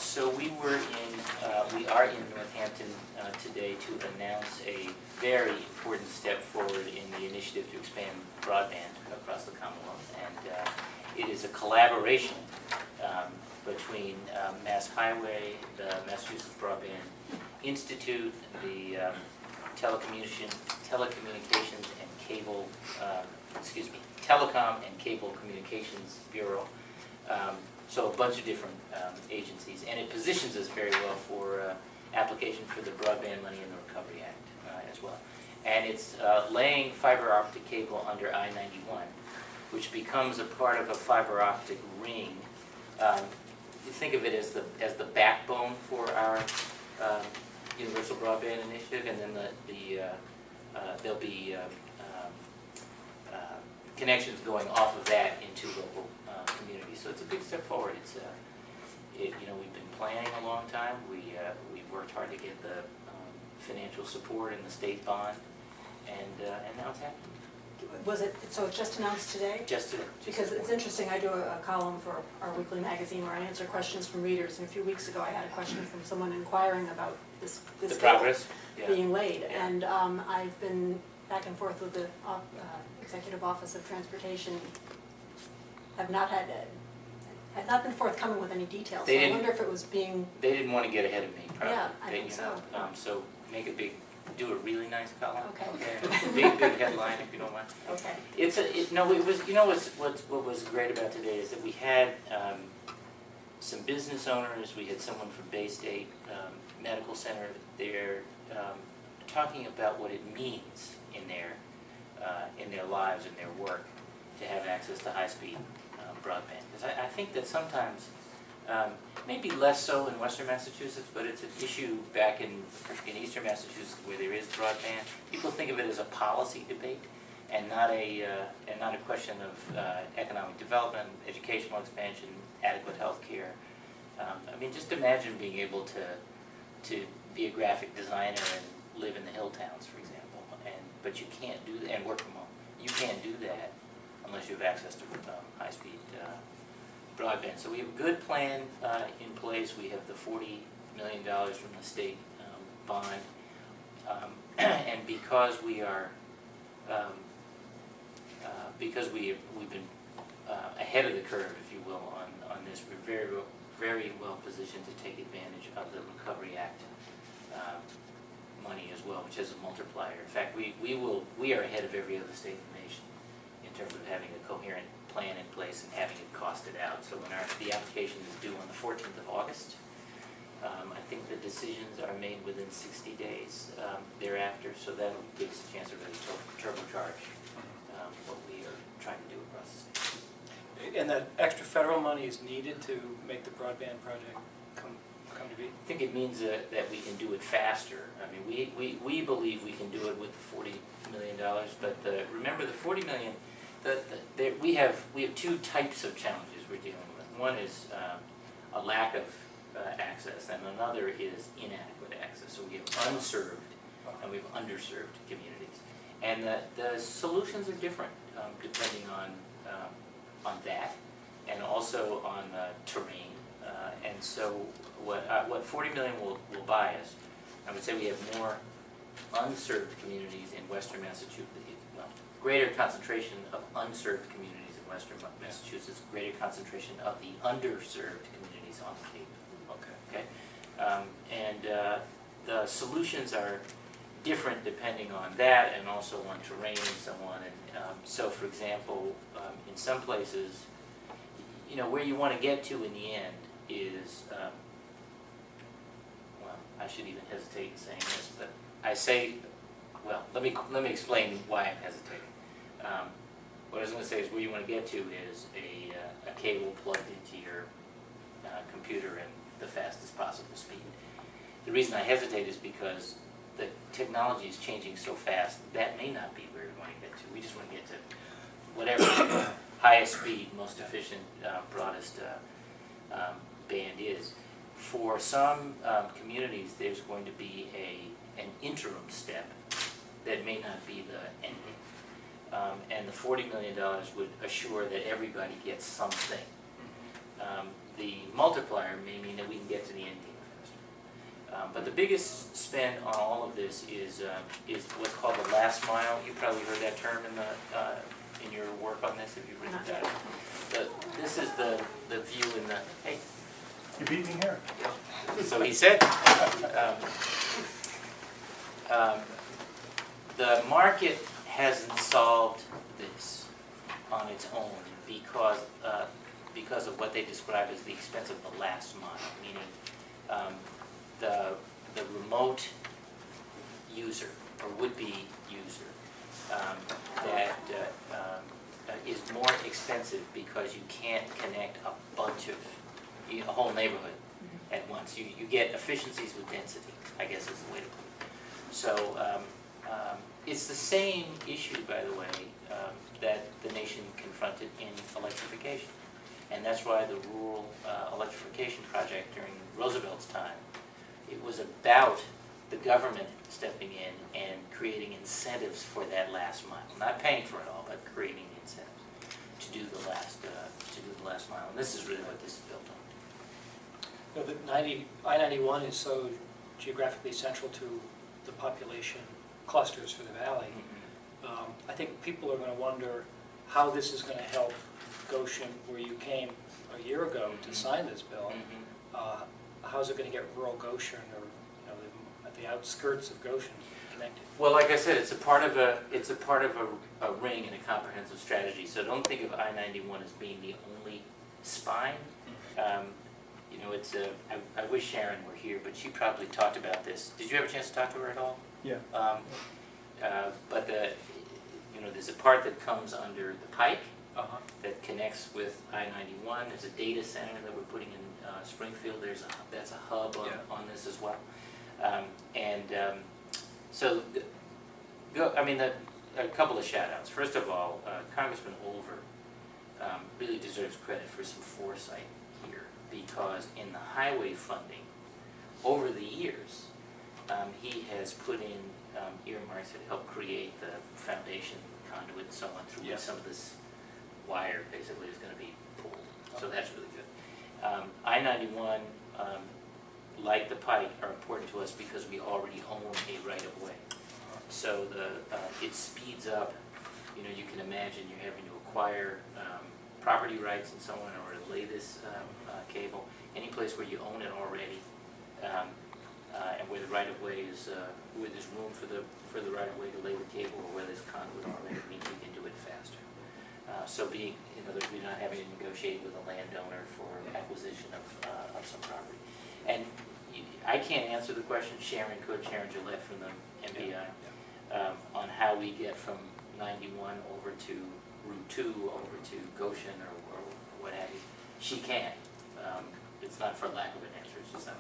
So we are in Northampton today to announce a very important step forward in the initiative to expand broadband across the Commonwealth. And it is a collaboration between Mass Highway, the Massachusetts Broadband Institute, the Telecommunications and Cable, Telecom and Cable Communications Bureau. So a bunch of different agencies, and it positions us very well for application for the broadband money in the Recovery Act as well. And it's laying fiber optic cable under I-91, which becomes a part of a fiber optic ring. You think of it as the backbone for our universal broadband initiative, and then there'll be connections going off of that into local communities. So it's a big step forward. We've been planning a long time. We've worked hard to get the financial support and the state bond, and now it's happening. So it's just announced today? Just today. Because it's interesting, I do a column for our weekly magazine where I answer questions from readers, and a few weeks ago I had a question from someone inquiring about this progress being laid. Yeah. And I've been back and forth with the Executive Office of Transportation, had not been forthcoming with any details. So I wonder if it was being... They didn't want to get ahead of me, probably. Yeah, I think so. So do a really nice column. Okay. Big headline, if you don't mind. Okay. What was great about today is that we had some business owners. We had someone from Bay State Medical Center there talking about what it means in their lives and their work to have access to high-speed broadband. Because I think that sometimes, maybe less so in Western Massachusetts, but it's an issue back in Eastern Massachusetts where there is broadband. People think of it as a policy debate and not a question of economic development, educational expansion, adequate health care. Just imagine being able to be a graphic designer and live in the hill towns, for example, but you can't do that, and work from home. You can't do that unless you have access to high-speed broadband. So we have a good plan in place. We have the $40 million from the state bond, and because we've been ahead of the curve, if you will, on this, we're very well positioned to take advantage of the Recovery Act money as well, which has a multiplier. In fact, we are ahead of every other state in the nation in terms of having a coherent plan in place and having it costed out. So when the application is due on the 14th of August, I think the decisions are made within 60 days thereafter, so that'll give us a chance to really turbocharge what we are trying to do across the state. And that extra federal money is needed to make the broadband project come to be? I think it means that we can do it faster. We believe we can do it with the $40 million, but remember the $40 million, we have two types of challenges we're dealing with. One is a lack of access, and another is inadequate access. So we have unserved and we have underserved communities, and the solutions are different depending on that, and also on terrain. And so what $40 million will buy us, I would say we have more unserved communities in Western Massachusetts. Greater concentration of unserved communities in Western Massachusetts, greater concentration of the underserved communities on the Cape. Okay? The solutions are different depending on that, and also on terrain and so on. And so, for example, in some places, where you want to get to in the end is, I should even hesitate in saying this, but let me explain why I'm hesitating. What I was going to say is where you want to get to is a cable plugged into your computer in the fastest possible speed. The reason I hesitate is because the technology is changing so fast, that may not be where we want to get to. We just want to get to whatever highest speed, most efficient, broadest band is. For some communities, there's going to be an interim step that may not be the ending. And the $40 million would assure that everybody gets something. The multiplier may mean that we can get to the end game faster. But the biggest spend on all of this is what's called the last mile. You probably heard that term in your work on this, if you've written that. This is the view in the, hey. You beat me here. So he said, the market hasn't solved this on its own because of what they describe as the expense of the last mile, meaning the remote user or would-be user that is more expensive because you can't connect a bunch of, a whole neighborhood at once. You get efficiencies with density, I guess is the way to put it. So it's the same issue, by the way, that the nation confronted in electrification. And that's why the rural electrification project during Roosevelt's time, it was about the government stepping in and creating incentives for that last mile. Not paying for it all, but creating the incentives to do the last mile. And this is really what this is built on. You know, the I-91 is so geographically central to the population clusters for the valley. I think people are going to wonder how this is going to help Goshen, where you came a year ago to sign this bill. How is it going to get rural Goshen, or at the outskirts of Goshen, connected? Well, like I said, it's a part of a ring in a comprehensive strategy. So don't think of I-91 as being the only spine. I wish Sharon were here, but she probably talked about this. Did you have a chance to talk to her at all? Yeah. But there's a part that comes under the pike that connects with I-91. There's a data center that we're putting in Springfield. That's a hub on this as well. A couple of shout-outs. First of all, Congressman Olver really deserves credit for some foresight here, because in the highway funding, over the years, he has put in earmarks that help create the foundation conduit and so on, through which some of this wire basically is going to be pulled. So that's really good. I-91, like the pike, are important to us because we already own a right-of-way. So it speeds up. You can imagine you're having to acquire property rights and so on in order to lay this cable. Any place where you own it already, and where the right-of-way is, where there's room for the right-of-way to lay the cable, or where there's conduit already, means we can do it faster. In other words, we're not having to negotiate with a landowner for acquisition of some property. And I can't answer the question. Sharon Gillette from the MBI, on how we get from 91 over to Route 2 over to Goshen or what have you. She can. It's not for lack of an answer. It's just not.